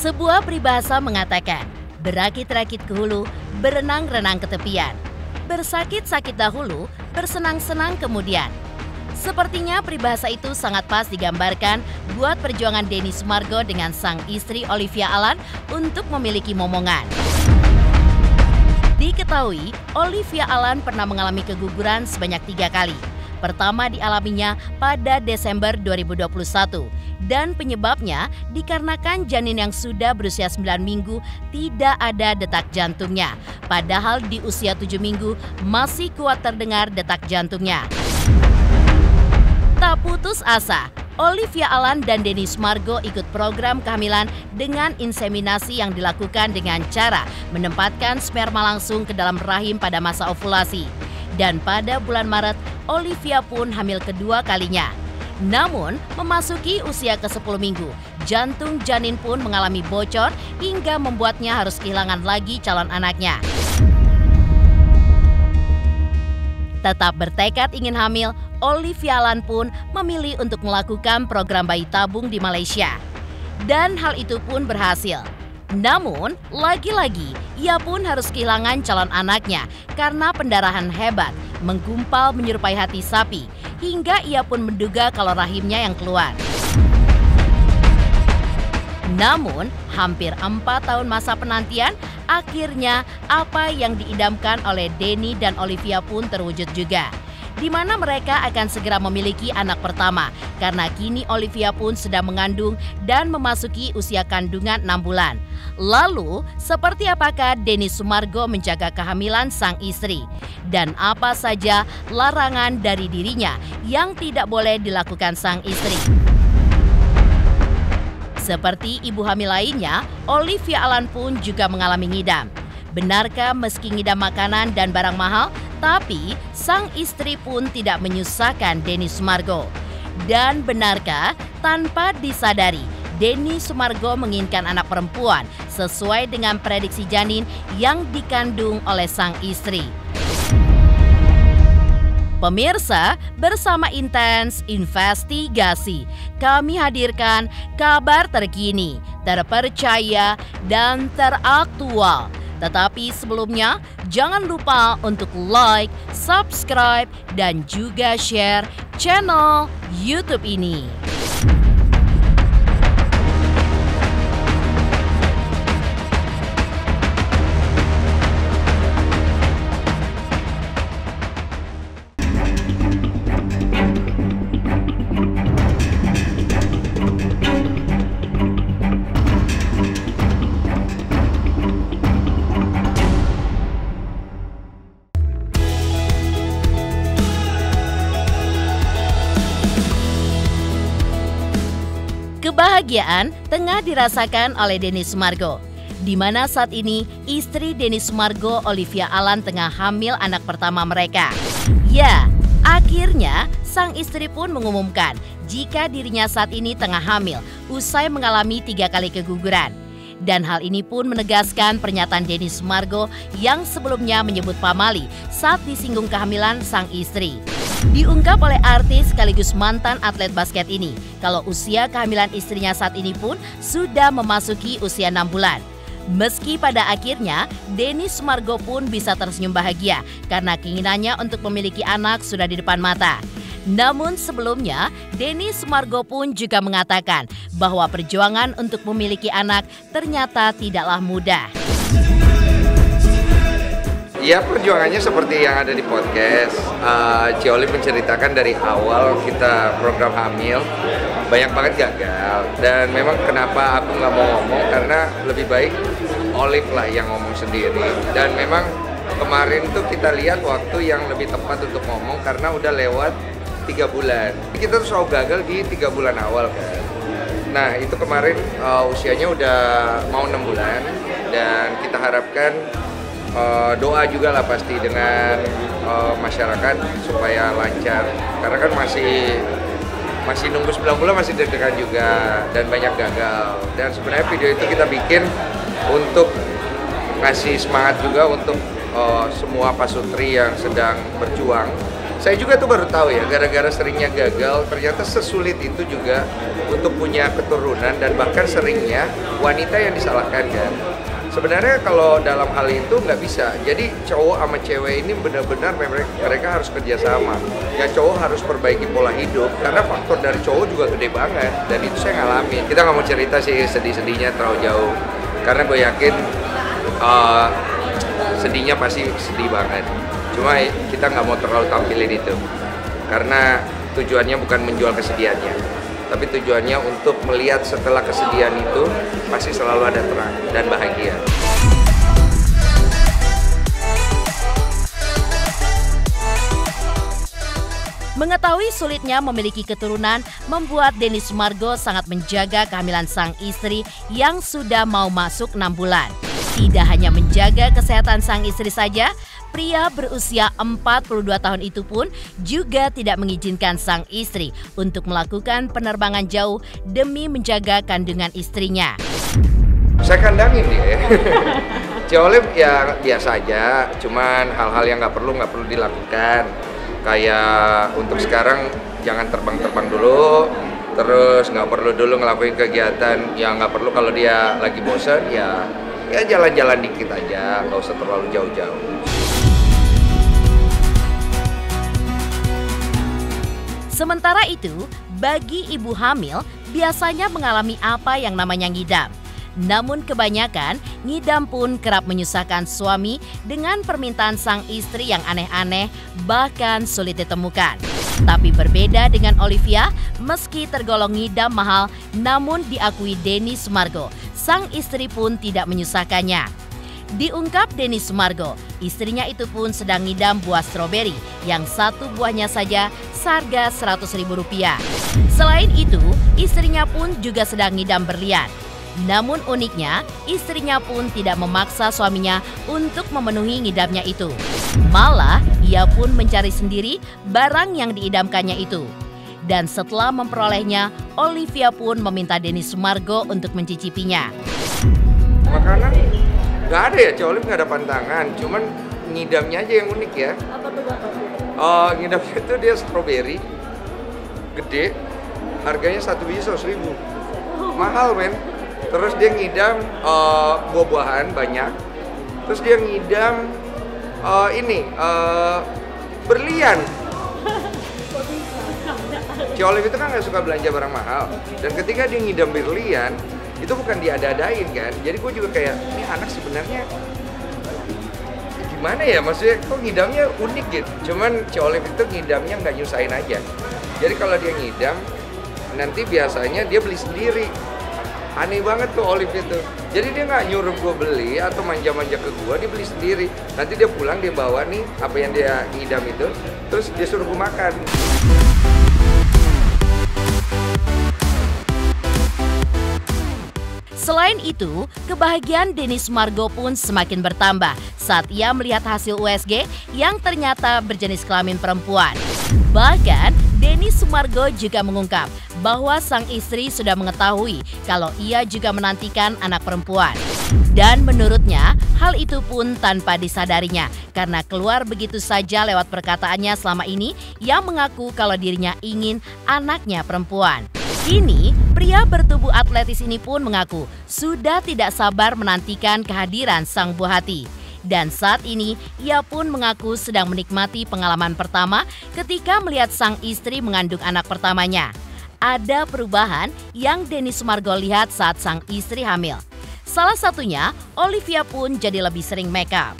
Sebuah peribahasa mengatakan, berakit-rakit ke hulu, berenang-renang ke tepian. Bersakit-sakit dahulu, bersenang-senang kemudian. Sepertinya peribahasa itu sangat pas digambarkan buat perjuangan Denny Sumargo dengan sang istri Olivia Allan untuk memiliki momongan. Diketahui, Olivia Allan pernah mengalami keguguran sebanyak 3 kali. Pertama dialaminya pada Desember 2021 dan penyebabnya dikarenakan janin yang sudah berusia 9 minggu tidak ada detak jantungnya. Padahal di usia 7 minggu masih kuat terdengar detak jantungnya. Tak putus asa, Olivia Allan dan Denny Sumargo ikut program kehamilan dengan inseminasi yang dilakukan dengan cara menempatkan sperma langsung ke dalam rahim pada masa ovulasi. Dan pada bulan Maret, Olivia pun hamil kedua kalinya. Namun, memasuki usia ke-10 minggu, jantung janin pun mengalami bocor hingga membuatnya harus kehilangan lagi calon anaknya. Tetap bertekad ingin hamil, Olivia Allan pun memilih untuk melakukan program bayi tabung di Malaysia. Dan hal itu pun berhasil. Namun, lagi-lagi ia pun harus kehilangan calon anaknya karena pendarahan hebat, menggumpal menyerupai hati sapi, hingga ia pun menduga kalau rahimnya yang keluar. Namun, hampir 4 tahun masa penantian, akhirnya apa yang diidamkan oleh Denny dan Olivia pun terwujud juga, di mana mereka akan segera memiliki anak pertama karena kini Olivia pun sedang mengandung dan memasuki usia kandungan 6 bulan. Lalu, seperti apakah Denny Sumargo menjaga kehamilan sang istri? Dan apa saja larangan dari dirinya yang tidak boleh dilakukan sang istri? Seperti ibu hamil lainnya, Olivia Allan pun juga mengalami ngidam. Benarkah meski ngidam makanan dan barang mahal, tapi sang istri pun tidak menyusahkan Denny Sumargo? Dan benarkah tanpa disadari, Denny Sumargo menginginkan anak perempuan sesuai dengan prediksi janin yang dikandung oleh sang istri? Pemirsa, bersama Intens Investigasi, kami hadirkan kabar terkini, terpercaya, dan teraktual. Tetapi sebelumnya, jangan lupa untuk like, subscribe, dan juga share channel YouTube ini. Kebahagiaan tengah dirasakan oleh Denny Sumargo, di mana saat ini istri Denny Sumargo, Olivia Allan, tengah hamil anak pertama mereka. Ya, akhirnya sang istri pun mengumumkan jika dirinya saat ini tengah hamil usai mengalami 3 kali keguguran. Dan hal ini pun menegaskan pernyataan Denny Sumargo yang sebelumnya menyebut pamali saat disinggung kehamilan sang istri. Diungkap oleh artis sekaligus mantan atlet basket ini kalau usia kehamilan istrinya saat ini pun sudah memasuki usia 6 bulan. Meski pada akhirnya Denny Sumargo pun bisa tersenyum bahagia karena keinginannya untuk memiliki anak sudah di depan mata. Namun sebelumnya, Denny Sumargo pun juga mengatakan bahwa perjuangan untuk memiliki anak ternyata tidaklah mudah. Ya, perjuangannya seperti yang ada di podcast. Cioli menceritakan dari awal kita program hamil, banyak banget gagal. Dan memang kenapa aku nggak mau ngomong, karena lebih baik Olive lah yang ngomong sendiri. Dan memang kemarin tuh kita lihat waktu yang lebih tepat untuk ngomong karena udah lewat 3 bulan. Kita tuh selalu gagal di 3 bulan awal kan. Nah itu kemarin usianya udah mau 6 bulan dan kita harapkan doa juga lah pasti dengan masyarakat supaya lancar. Karena kan masih nunggu 9 bulan, masih deg-degan juga dan banyak gagal. Dan sebenarnya video itu kita bikin untuk ngasih semangat juga untuk semua pasutri yang sedang berjuang Saya juga tuh baru tahu ya, gara-gara seringnya gagal, ternyata sesulit itu juga untuk punya keturunan dan bahkan seringnya wanita yang disalahkan kan. Sebenarnya kalau dalam hal itu nggak bisa. Jadi cowok sama cewek ini benar-benar mereka harus kerjasama. Ya cowok harus perbaiki pola hidup karena faktor dari cowok juga gede banget dan itu saya ngalamin. Kita nggak mau cerita sih sedih-sedihnya terlalu jauh karena gue yakin sedihnya pasti sedih banget. Cuma kita nggak mau terlalu tampilin itu karena tujuannya bukan menjual kesedihannya, tapi tujuannya untuk melihat setelah kesedihan itu pasti selalu ada terang dan bahagia. Mengetahui sulitnya memiliki keturunan membuat Denny Sumargo sangat menjaga kehamilan sang istri yang sudah mau masuk 6 bulan. Tidak hanya menjaga kesehatan sang istri saja, pria berusia 42 tahun itu pun juga tidak mengizinkan sang istri untuk melakukan penerbangan jauh demi menjaga kandungan istrinya. Saya kandangin dia. Ciolip ya biasa aja, cuman hal-hal yang nggak perlu dilakukan. Kayak untuk sekarang jangan terbang-terbang dulu, terus nggak perlu dulu ngelakuin kegiatan yang nggak perlu. Kalau dia lagi bosan ya jalan-jalan dikit aja, nggak usah terlalu jauh-jauh. Sementara itu, bagi ibu hamil biasanya mengalami apa yang namanya ngidam. Namun kebanyakan, ngidam pun kerap menyusahkan suami dengan permintaan sang istri yang aneh-aneh bahkan sulit ditemukan. Tapi berbeda dengan Olivia, meski tergolong ngidam mahal, namun diakui Denny Sumargo, sang istri pun tidak menyusahkannya. Diungkap Denny Sumargo, istrinya itu pun sedang ngidam buah stroberi yang satu buahnya saja seharga Rp100.000. Selain itu, istrinya pun juga sedang ngidam berlian. Namun uniknya, istrinya pun tidak memaksa suaminya untuk memenuhi ngidamnya itu. Malah, ia pun mencari sendiri barang yang diidamkannya itu. Dan setelah memperolehnya, Olivia pun meminta Denny Sumargo untuk mencicipinya. Makanan nggak ada ya, Ciolip nggak ada pantangan, cuman ngidamnya aja yang unik ya. Apa tuh Bapak? Ngidamnya itu dia stroberi, gede, harganya 1 biji 100.000. Mahal men. Terus dia ngidam buah-buahan banyak. Terus dia ngidam berlian. Ciolip itu kan nggak suka belanja barang mahal. Dan ketika dia ngidam berlian, itu bukan diada-adain kan. Jadi gue juga kayak, ini anak sebenarnya gimana ya? Maksudnya kok ngidamnya unik gitu. Cuman Ciolip itu ngidamnya nggak nyusahin aja. Jadi kalau dia ngidam, nanti biasanya dia beli sendiri. Aneh banget tuh Olive itu. Jadi dia nggak nyuruh gue beli atau manja-manja ke gue, dia beli sendiri. Nanti dia pulang, dia bawa nih apa yang dia ngidam itu, terus dia suruh gue makan. Selain itu, kebahagiaan Denny Sumargo pun semakin bertambah saat ia melihat hasil USG yang ternyata berjenis kelamin perempuan. Bahkan, Denny Sumargo juga mengungkap bahwa sang istri sudah mengetahui kalau ia juga menantikan anak perempuan. Dan menurutnya, hal itu pun tanpa disadarinya karena keluar begitu saja lewat perkataannya selama ini yang mengaku kalau dirinya ingin anaknya perempuan. Kini, pria bertubuh atletis ini pun mengaku sudah tidak sabar menantikan kehadiran sang buah hati. Dan saat ini, ia pun mengaku sedang menikmati pengalaman pertama ketika melihat sang istri mengandung anak pertamanya. Ada perubahan yang Denny Sumargo lihat saat sang istri hamil. Salah satunya, Olivia pun jadi lebih sering make up.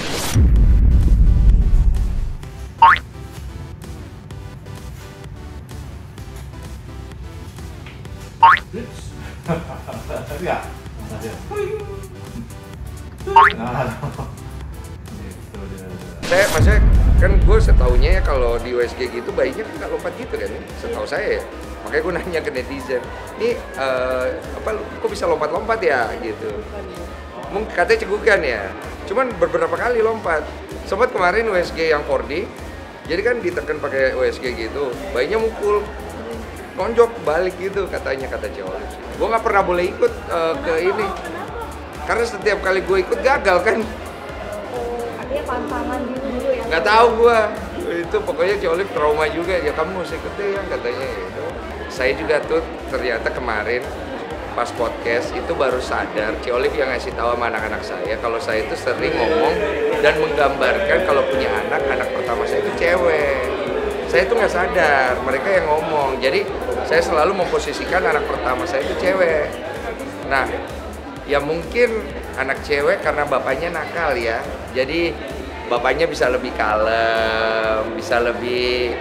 Maksudnya kan gue setaunya ya kalau di USG gitu bayinya kan nggak lompat gitu kan, setahu saya ya. Makanya gue nanya ke netizen, ini kok bisa lompat-lompat ya gitu. Mungkin katanya cegukan ya, cuman beberapa kali lompat. Sempat kemarin USG yang 4D, jadi kan ditekan pakai USG gitu, bayinya mukul, nonjok balik gitu katanya, kata Ciolip. Gue nggak pernah boleh ikut ke ini, karena setiap kali gue ikut gagal kan. Artinya pantangan dulu ya? Nggak tahu gue. Itu pokoknya Ci Olive trauma juga, ya kamu harus ikut deh yang katanya gitu. Saya juga tuh ternyata kemarin pas podcast itu baru sadar, Ci Olive yang ngasih tahu sama anak-anak saya kalau saya itu sering ngomong dan menggambarkan kalau punya anak pertama saya itu cewek. Saya itu nggak sadar, mereka yang ngomong. Jadi saya selalu memposisikan anak pertama saya itu cewek. Nah, ya mungkin anak cewek karena bapaknya nakal ya. Jadi bapaknya bisa lebih kalem, bisa lebih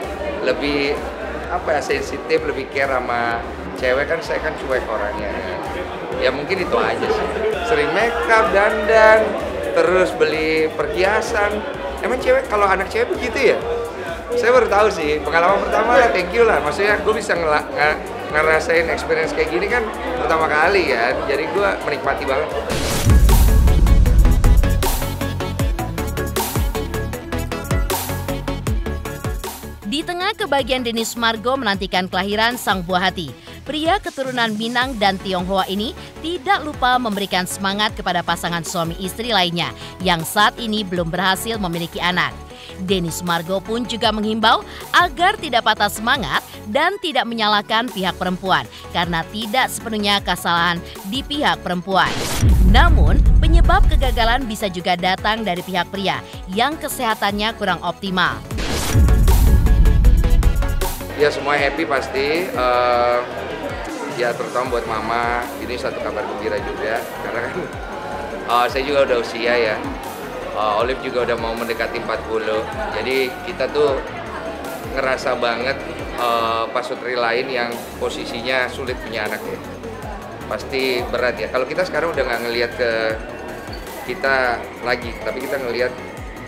sensitif, lebih care sama cewek. Kan saya kan cuek orangnya. Ya mungkin itu aja sih. Sering make up, dandan, terus beli perhiasan. Emang cewek, kalau anak cewek begitu ya? Saya baru tahu sih, pengalaman pertama lah, thank you lah. Maksudnya gue bisa ngerasain experience kayak gini kan pertama kali kan. Jadi gue menikmati banget. Di tengah kebahagiaan Denny Sumargo menantikan kelahiran sang buah hati, pria keturunan Minang dan Tionghoa ini tidak lupa memberikan semangat kepada pasangan suami istri lainnya yang saat ini belum berhasil memiliki anak. Denny Sumargo pun juga menghimbau agar tidak patah semangat dan tidak menyalahkan pihak perempuan karena tidak sepenuhnya kesalahan di pihak perempuan. Namun, penyebab kegagalan bisa juga datang dari pihak pria yang kesehatannya kurang optimal. Ya semua happy pasti, ya terutama buat mama, ini satu kabar gembira juga karena kan saya juga udah usia ya, Olive juga udah mau mendekati 40, jadi kita tuh ngerasa banget pasutri lain yang posisinya sulit punya anak ya, pasti berat ya. Kalau kita sekarang udah nggak ngelihat ke kita lagi, tapi kita ngelihat,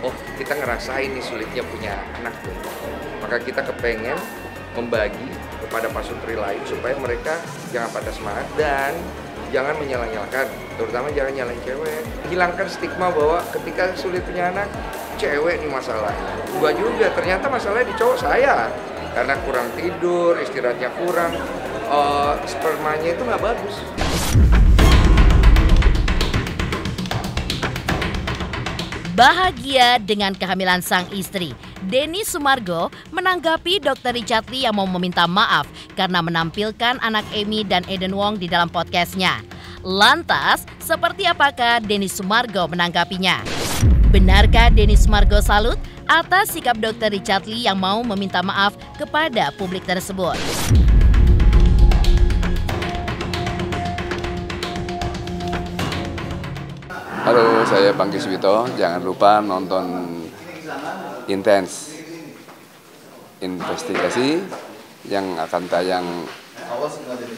oh kita ngerasain nih sulitnya punya anak tuh, maka kita kepengen membagi kepada pasutri lain supaya mereka jangan patah semangat dan jangan menyalah-nyalahkan, terutama jangan nyalahin cewek. Hilangkan stigma bahwa ketika sulit punya anak, cewek nih masalahnya. Gua juga, ternyata masalahnya di cowok saya. Karena kurang tidur, istirahatnya kurang, spermanya itu nggak bagus. Bahagia dengan kehamilan sang istri, Denny Sumargo menanggapi Dr. Richard Lee yang mau meminta maaf karena menampilkan anak Amy dan Eden Wong di dalam podcastnya. Lantas, seperti apakah Denny Sumargo menanggapinya? Benarkah Denny Sumargo salut atas sikap Dr. Richard Lee yang mau meminta maaf kepada publik tersebut? Halo, saya Bang Kiswito. Jangan lupa nonton Intens Investigasi yang akan tayang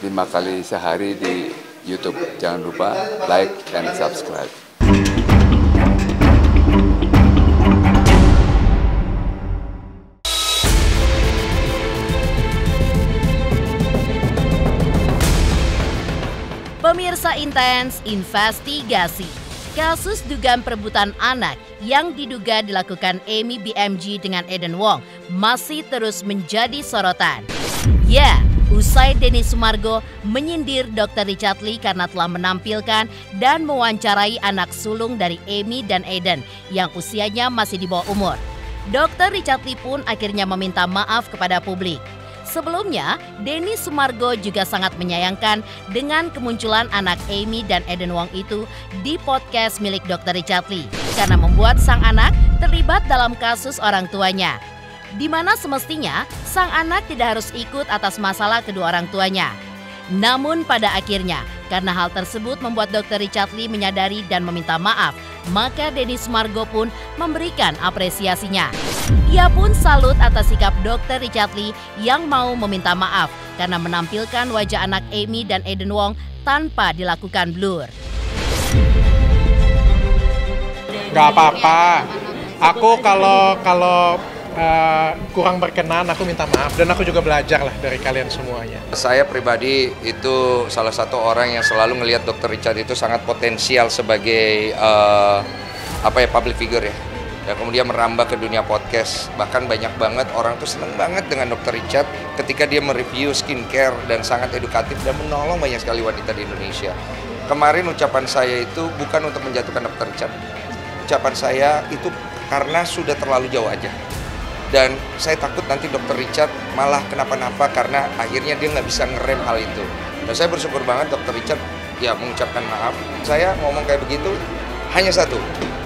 5 kali sehari di YouTube. Jangan lupa like dan subscribe. Pemirsa Intens Investigasi. Kasus dugaan perebutan anak yang diduga dilakukan Amy BMG dengan Eden Wong masih terus menjadi sorotan. Ya, usai Denny Sumargo menyindir Dr. Richard Lee karena telah menampilkan dan mewawancarai anak sulung dari Amy dan Eden yang usianya masih di bawah umur. Dr. Richard Lee pun akhirnya meminta maaf kepada publik. Sebelumnya, Denny Sumargo juga sangat menyayangkan dengan kemunculan anak Amy dan Eden Wong itu di podcast milik Dr. Richard Lee karena membuat sang anak terlibat dalam kasus orang tuanya, di mana semestinya sang anak tidak harus ikut atas masalah kedua orang tuanya. Namun pada akhirnya, karena hal tersebut membuat Dr. Richard Lee menyadari dan meminta maaf, maka Denny Sumargo pun memberikan apresiasinya. Ia pun salut atas sikap Dr. Richard Lee yang mau meminta maaf karena menampilkan wajah anak Amy dan Eden Wong tanpa dilakukan blur. Gak apa-apa. Aku kalau kurang berkenan aku minta maaf dan aku juga belajar lah dari kalian semuanya. Saya pribadi itu salah satu orang yang selalu ngelihat Dr. Richard itu sangat potensial sebagai public figure ya. Dan kemudian merambah ke dunia podcast. Bahkan banyak banget orang tuh seneng banget dengan Dr. Richard ketika dia mereview skincare dan sangat edukatif dan menolong banyak sekali wanita di Indonesia. Kemarin ucapan saya itu bukan untuk menjatuhkan Dr. Richard. Ucapan saya itu karena sudah terlalu jauh aja. Dan saya takut nanti Dr. Richard malah kenapa-napa karena akhirnya dia nggak bisa ngerem hal itu. Dan saya bersyukur banget Dr. Richard ya mengucapkan maaf. Saya ngomong kayak begitu hanya satu.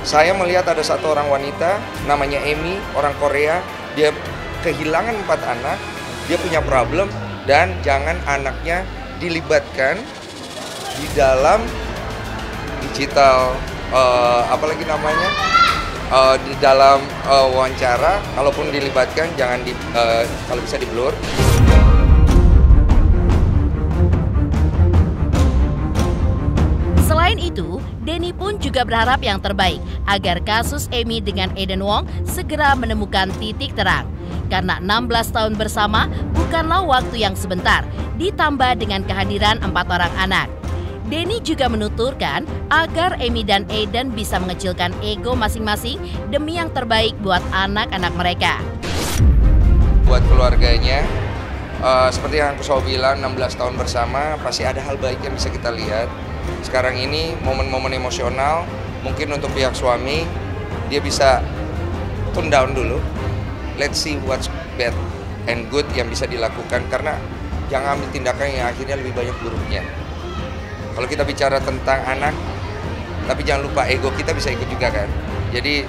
Saya melihat ada satu orang wanita namanya Amy, orang Korea. Dia kehilangan 4 anak, dia punya problem dan jangan anaknya dilibatkan di dalam digital apalagi namanya di dalam wawancara. Kalaupun dilibatkan jangan kalau bisa di blur. Selain itu, Denny pun juga berharap yang terbaik agar kasus Amy dengan Eden Wong segera menemukan titik terang. Karena 16 tahun bersama bukanlah waktu yang sebentar, ditambah dengan kehadiran 4 orang anak. Denny juga menuturkan agar Amy dan Eden bisa mengecilkan ego masing-masing demi yang terbaik buat anak-anak mereka. Buat keluarganya, seperti yang aku selalu bilang, 16 tahun bersama pasti ada hal baik yang bisa kita lihat. Sekarang ini momen-momen emosional, mungkin untuk pihak suami, dia bisa tone down dulu. Let's see what's bad and good yang bisa dilakukan, karena jangan ambil tindakan yang akhirnya lebih banyak buruknya. Kalau kita bicara tentang anak, tapi jangan lupa ego kita bisa ikut juga kan. Jadi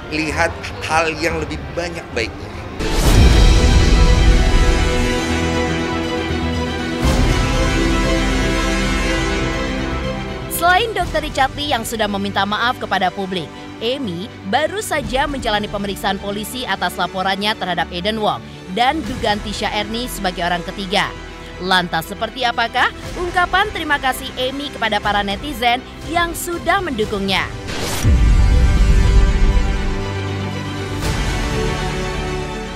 lihat hal yang lebih banyak baiknya. Selain Dr. Richard Lee yang sudah meminta maaf kepada publik, Amy baru saja menjalani pemeriksaan polisi atas laporannya terhadap Eden Wong dan dugaan Tisha Ernie sebagai orang ketiga. Lantas seperti apakah ungkapan terima kasih Amy kepada para netizen yang sudah mendukungnya?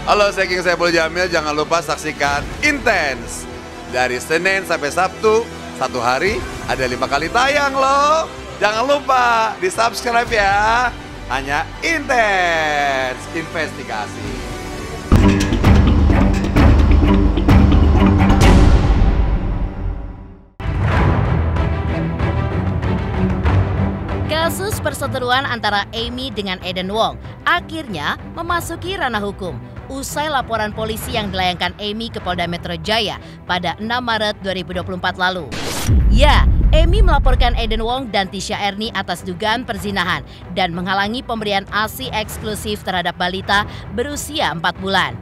Halo, saya King Saiful Jamil. Jangan lupa saksikan Intens dari Senin sampai Sabtu. 1 hari ada 5 kali tayang loh. Jangan lupa di subscribe ya. Hanya Intens Investigasi. Kasus perseteruan antara Amy dengan Eden Wong akhirnya memasuki ranah hukum usai laporan polisi yang dilayangkan Amy ke Polda Metro Jaya pada 6 Maret 2024 lalu. Ya, Amy melaporkan Eden Wong dan Tisha Ernie atas dugaan perzinahan dan menghalangi pemberian ASI eksklusif terhadap balita berusia 4 bulan.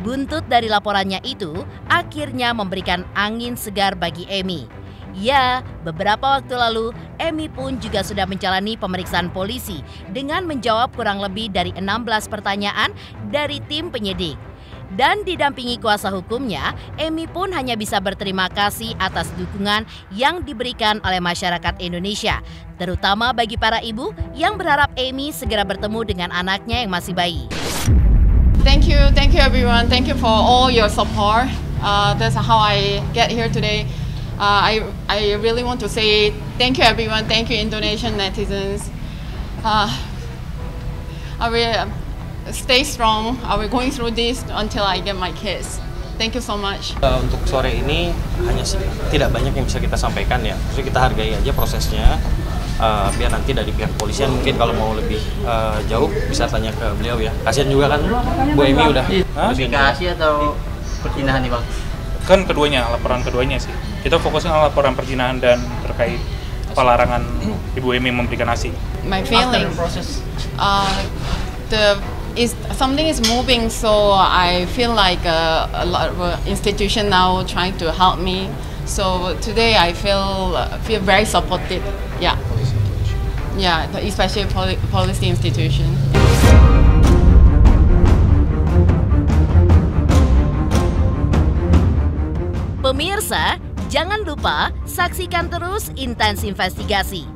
Buntut dari laporannya itu akhirnya memberikan angin segar bagi Amy. Ya, beberapa waktu lalu, Amy pun juga sudah menjalani pemeriksaan polisi dengan menjawab kurang lebih dari 16 pertanyaan dari tim penyidik. Dan didampingi kuasa hukumnya, Amy pun hanya bisa berterima kasih atas dukungan yang diberikan oleh masyarakat Indonesia, terutama bagi para ibu yang berharap Amy segera bertemu dengan anaknya yang masih bayi. Thank you everyone. Thank you for all your support. That's how I get here today. I really want to say thank you everyone, thank you Indonesian netizens. I will stay strong. I will going through this until I get my kids. Thank you so much. Untuk sore ini hanya tidak banyak yang bisa kita sampaikan ya. Jadi kita hargai aja prosesnya. Biar nanti dari pihak kepolisian mungkin kalau mau lebih jauh bisa tanya ke beliau ya. Kasihan juga kan Bu Amy udah. Verifikasi atau perzinahan nih Bang? Kan keduanya, laporan keduanya sih. Kita fokusnya on laporan perzinahan dan terkait pelarangan Ibu Amy memberikan ASI. My feeling, something is moving, so I feel like a lot of institution now trying to help me. So today I feel very supported. Yeah, especially policy institution. Pemirsa, jangan lupa saksikan terus Intens Investigasi.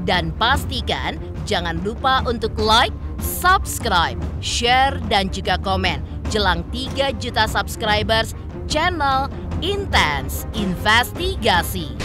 Dan pastikan jangan lupa untuk like, subscribe, share, dan juga komen jelang 3 juta subscribers channel Intens Investigasi.